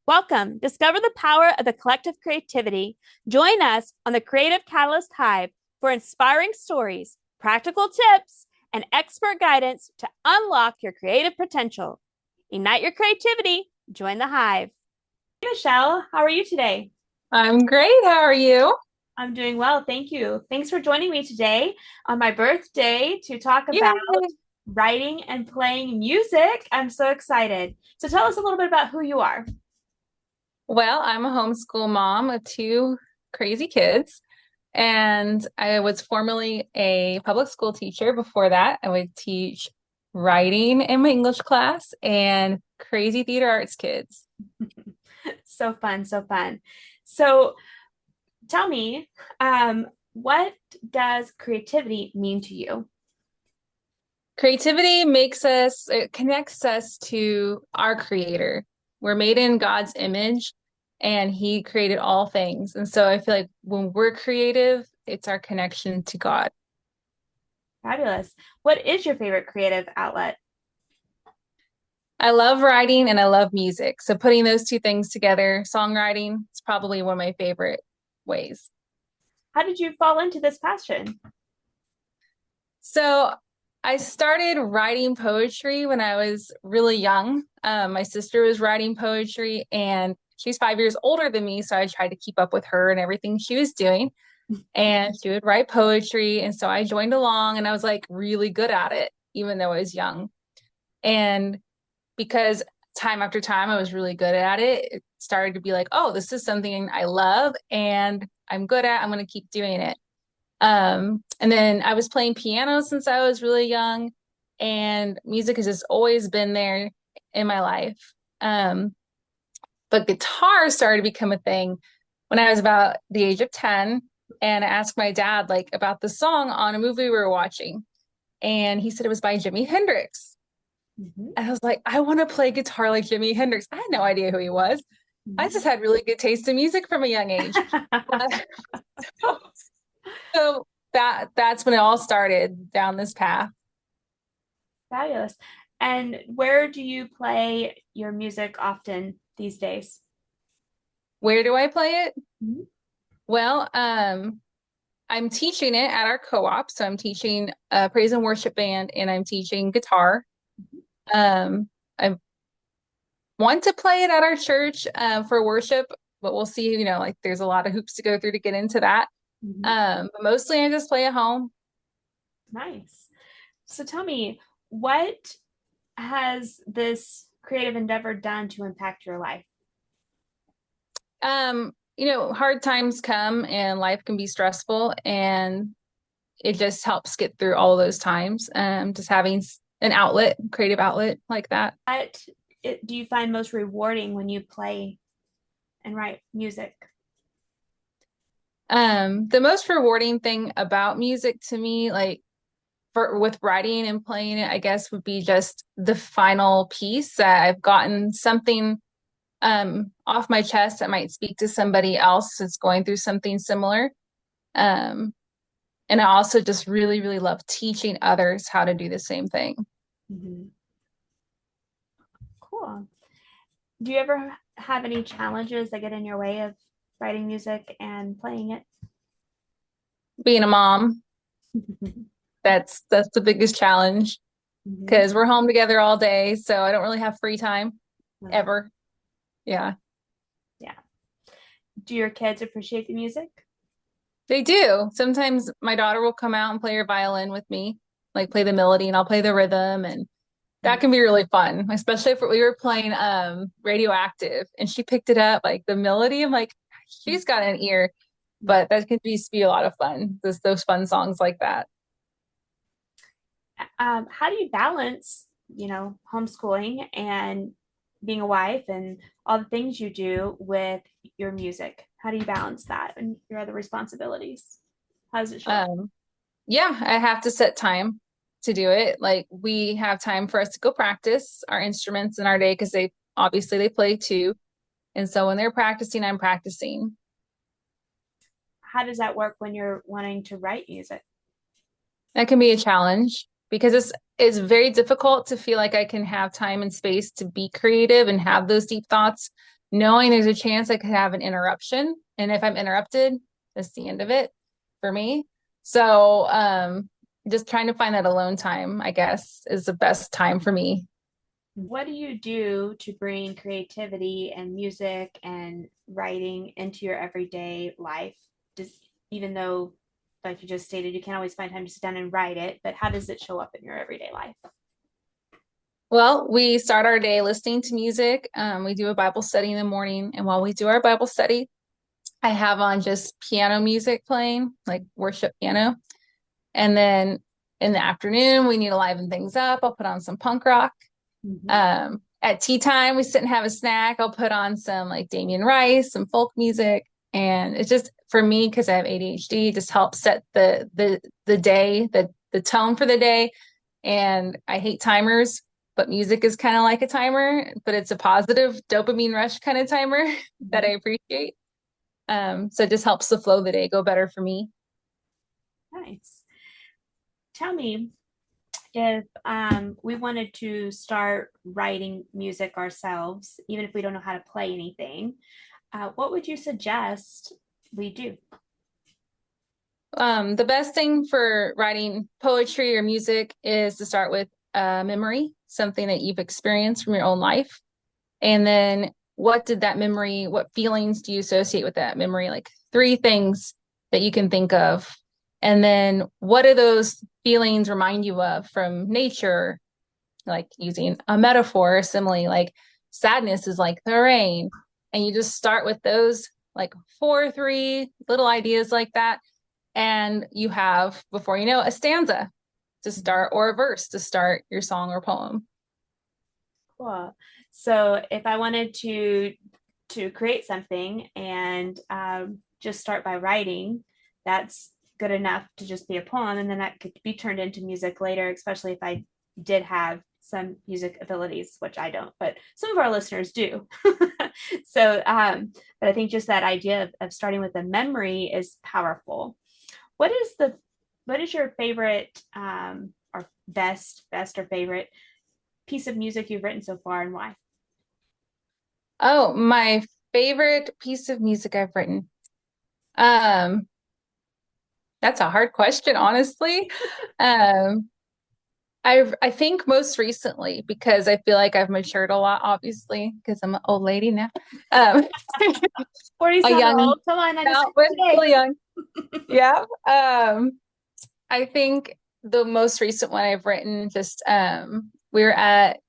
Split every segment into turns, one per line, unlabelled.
Welcome. Discover the power of the collective creativity. Join us on the Creative Catalyst Hive for inspiring stories, practical tips, and expert guidance to unlock your creative potential. Ignite your creativity. Join the Hive. Hey, Michelle, how are you today?
I'm great. How are you?
I'm doing well. Thank you. Thanks for joining me today on my birthday to talk
Yeah.
about writing and playing music. I'm so excited. So tell us a little bit about who you are.
Well, I'm a homeschool mom of two crazy kids, and I was formerly a public school teacher. Before that, I would teach writing in my English class and crazy theater arts kids.
So fun, so fun. So tell me, what does creativity mean to you?
Creativity it connects us to our creator. We're made in God's image, and He created all things. And so I feel like when we're creative, it's our connection to God.
Fabulous. What is your favorite creative outlet?
I love writing and I love music. So putting those two things together, songwriting, is probably one of my favorite ways.
How did you fall into this passion?
So I started writing poetry when I was really young. My sister was writing poetry and she's 5 years older than me. So I tried to keep up with her and everything she was doing. And she would write poetry. And so I joined along and I was like really good at it, even though I was young. And because time after time I was really good at it, it started to be like, oh, this is something I love and I'm good at. I'm going to keep doing it. And then I was playing piano since I was really young, and music has just always been there in my life. Um, but guitar started to become a thing when I was about the age of 10. And I asked my dad like about the song on a movie we were watching. And he said it was by Jimi Hendrix.
Mhm.
And I was like, I want to play guitar like Jimi Hendrix. I had no idea who he was. I just
Mhm.
had really good taste in music from a young age. so so that's when it all started down this path.
Fabulous. And where do you play your music often these days?
Where do I play it?
Mhm.
Well, I'm teaching it at our co-op. So I'm teaching praise and worship band and I'm teaching guitar. Um, I want to play it at our church for worship, but we'll see, like there's a lot of hoops to go through to get into that.
Mhm.
But mostly I just play at home.
Nice. So tell me, what has this creative endeavor done to impact your life?
Hard times come and life can be stressful and it just helps get through all of those times. Just having an outlet, creative outlet like that.
What do you find most rewarding when you play and write music?
The most rewarding thing about music to me, like with writing and playing it, I guess would be just the final piece that I've gotten something off my chest that might speak to somebody else that's going through something similar. Um, and I also just really, really love teaching others how to do the same thing.
Mhm. Cool. Do you ever have any challenges that get in your way of writing music and playing it?
Being a mom, that's the biggest challenge
Mhm.
because we're home together all day, so I don't really have free time
Uh,
ever. Yeah,
yeah. Do your kids appreciate the music?
they do. Sometimes my daughter will come out and play her violin with me, like play the melody and I'll play the rhythm and that can be really fun, especially if we were playing Radioactive and she picked it up, like the melody. I'm like, she's got an ear, but that can be a lot of fun. Those fun songs like that.
How do you balance, homeschooling and being a wife and all the things you do with your music? How do you balance that and your other responsibilities? How does it show up?
Um, yeah, I have to set time to do it. Like we have time for us to go practice our instruments in our day because they play too. And so when they're practicing, I'm practicing.
How does that work when you're wanting to write music?
That can be a challenge because it's very difficult to feel like I can have time and space to be creative and have those deep thoughts knowing there's a chance I could have an interruption. And if I'm interrupted, that's the end of it for me. So just trying to find that alone time, I guess, is the best time for me.
What do you do to bring creativity and music and writing into your everyday life? Just even though, like you just stated, you can't always find time to sit down and write it, but how does it show up in your everyday life?
Well, we start our day listening to music. We do a Bible study in the morning. And while we do our Bible study, I have on just piano music playing, like worship piano. And then in the afternoon, we need to liven things up. I'll put on some punk rock. At tea time, we sit and have a snack. I'll put on some like Damien Rice, some folk music. And it's just for me, because I have ADHD, just helps set the day, the tone for the day. And I hate timers, but music is kind of like a timer, but it's a positive dopamine rush kind of timer that I appreciate. So it just helps the flow of the day go better for me.
Nice. Tell me if we wanted to start writing music ourselves, even if we don't know how to play anything, what would you suggest we do?
The best thing for writing poetry or music is to start with memory, something that you've experienced from your own life. And then what did that memory, what feelings do you associate with that memory? Like three things that you can think of. And then what do those feelings remind you of from nature? Like using a metaphor, simile, like sadness is like the rain. And you just start with those like 4 or 3 little ideas like that. And you have, before you know, a stanza to start or a verse to start your song or poem.
Cool. So if I wanted to create something and just start by writing, that's good enough to just be a poem, and then that could be turned into music later, especially if I did have some music abilities, which I don't, but some of our listeners do. So, but I think just that idea of starting with a memory is powerful. What is the what is your favorite or best or favorite piece of music you've written so far, and why?
Oh, my favorite piece of music I've written. Um, that's a hard question, honestly. Um, I think most recently, because I feel like I've matured a lot, obviously, because I'm an old lady now. Um,
40's
a
not
young,
old. Come on, I just
now, but
today.
still young. Yeah. I think the most recent one I've written, just we were at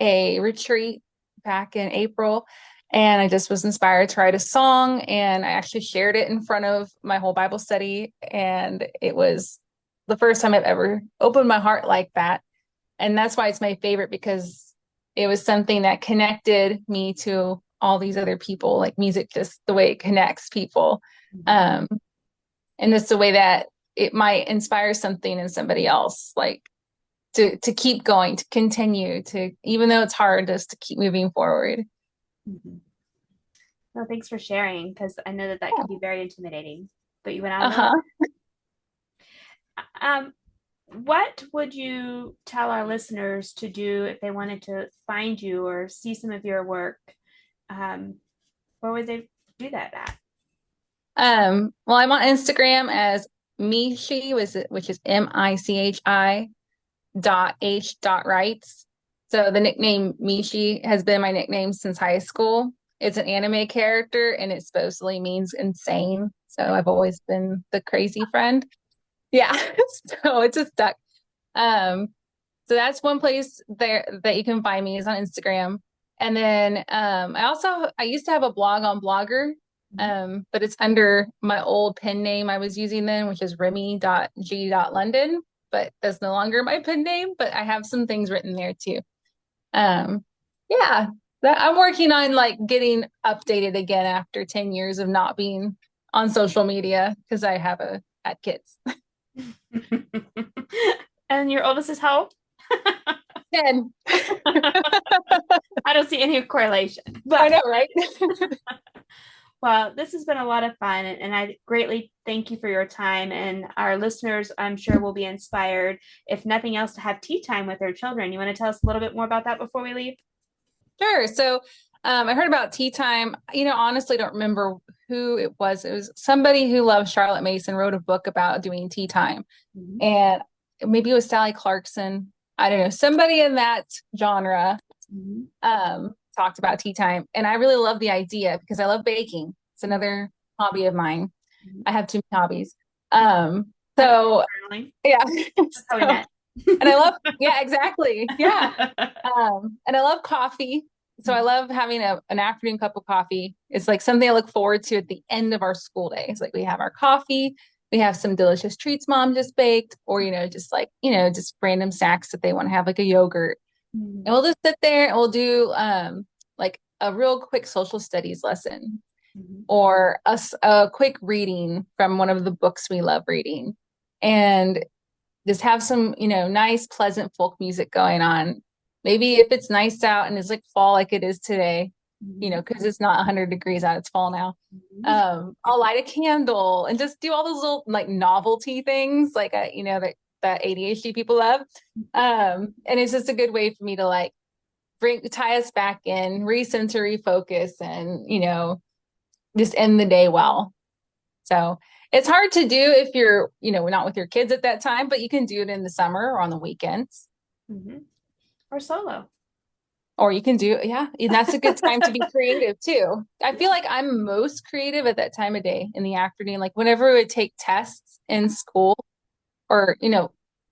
a retreat back in April, and I just was inspired to write a song, and I actually shared it in front of my whole Bible study, and it was the first time I've ever opened my heart like that. And that's why it's my favorite, because it was something that connected me to all these other people, like music, just the way it connects people. Um, and it's the way that it might inspire something in somebody else, like to keep going, to continue to, even though it's hard, just to keep moving forward.
Mm-hmm. Well, thanks for sharing, because I know that that can be very intimidating, but you went out on
Uh-huh.
a limb. What would you tell our listeners to do if they wanted to find you or see some of your work? Um, where would they do that at?
Well, I'm on Instagram as Michi, which is Michi dot writes. So the nickname Michi has been my nickname since high school. It's an anime character, and it supposedly means insane. So I've always been the crazy friend. Yeah. So it's just stuck. Um, so that's one place there that you can find me, is on Instagram. And then I used to have a blog on Blogger, but it's under my old pen name I was using then, which is Remy.G.London, but that's no longer my pen name, but I have some things written there too. Um, yeah, I'm working on like getting updated again after 10 years of not being on social media, because I have had kids.
And your oldest is how old?
10.
I don't see any correlation,
I
but
know, right?
well, this has been a lot of fun, and I greatly thank you for your time. And our listeners, I'm sure, will be inspired, if nothing else, to have tea time with their children. You want to tell us a little bit more about that before we leave?
Sure. So I heard about tea time. Honestly, don't remember who it was. It was somebody who loved Charlotte Mason wrote a book about doing tea time.
Mhm.
And maybe it was Sally Clarkson. I don't know. Somebody in that genre
Mhm.
talked about tea time. And I really love the idea because I love baking. It's another hobby of mine.
Mhm.
I have two hobbies. So yeah.
That's how we
So,
met.
and I love, yeah, exactly. Yeah. And I love coffee. So I
Mhm.
love having an afternoon cup of coffee. It's like something I look forward to at the end of our school day. It's like we have our coffee, we have some delicious treats mom just baked, or, just like, just random snacks that they want to have, like a yogurt. And
Mhm.
we'll just sit there and we'll do like a real quick social studies lesson
Mhm.
or a quick reading from one of the books we love reading. And just have some, nice, pleasant folk music going on. Maybe if it's nice out and it's like fall like it is today,
Mhm.
because it's not 100 degrees out, it's fall now.
Mhm.
I'll light a candle and just do all those little like novelty things like that ADHD people love. And it's just a good way for me to like tie us back in, recenter, refocus, and just end the day well. So it's hard to do if you're, not with your kids at that time, but you can do it in the summer or on the weekends.
Mhm. Or solo.
Or you can do, yeah, and that's a good time to be creative too. I feel like I'm most creative at that time of day in the afternoon. Like whenever we would take tests in school, or,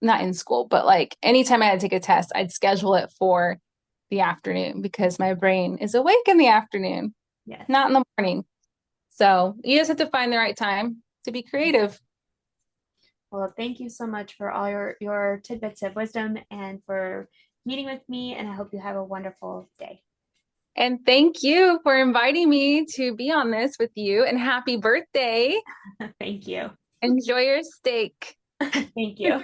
not in school, but like anytime I had to take a test, I'd schedule it for the afternoon because my brain is awake in the afternoon,
Yes.
not in the morning. So you just have to find the right time to be creative.
Well, thank you so much for all your tidbits of wisdom and for meeting with me. And I hope you have a wonderful day.
And thank you for inviting me to be on this with you. And happy birthday.
Thank you.
Enjoy your steak.
Thank you.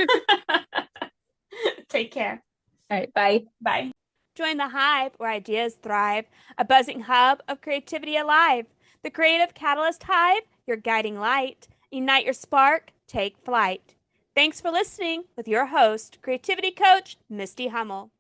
Take care.
All right, bye.
Bye. Join the hive where ideas thrive, a buzzing hub of creativity alive. The Creative Catalyst Hive, your guiding light. Ignite your spark, take flight. Thanks for listening with your host, creativity coach, Misty Hummel.